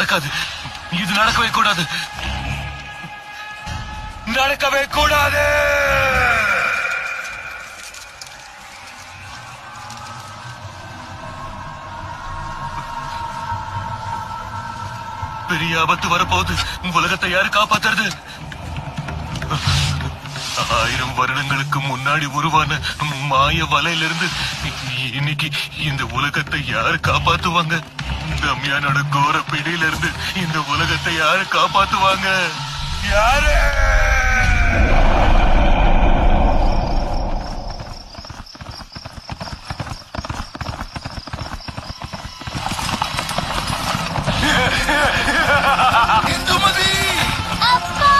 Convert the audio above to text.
நடக்காது. இது நடக்கவே கூடாது. நடக்கவே கூடாது. பெரிய ஆபத்து வரப்போகுது. உலகத்தை யாரு காப்பாத்துறது? 1000 வருடங்களுக்கு முன்னாடி உருவான மாய வலையிலிருந்து இன்னைக்கு இந்த உலகத்தை யாரு காப்பாத்துவாங்க? தம்யானோட கோர பிடியில இருந்து இந்த உலகத்தை யாரு காப்பாத்துவாங்க? யாரு? இந்துமதி! அப்பா!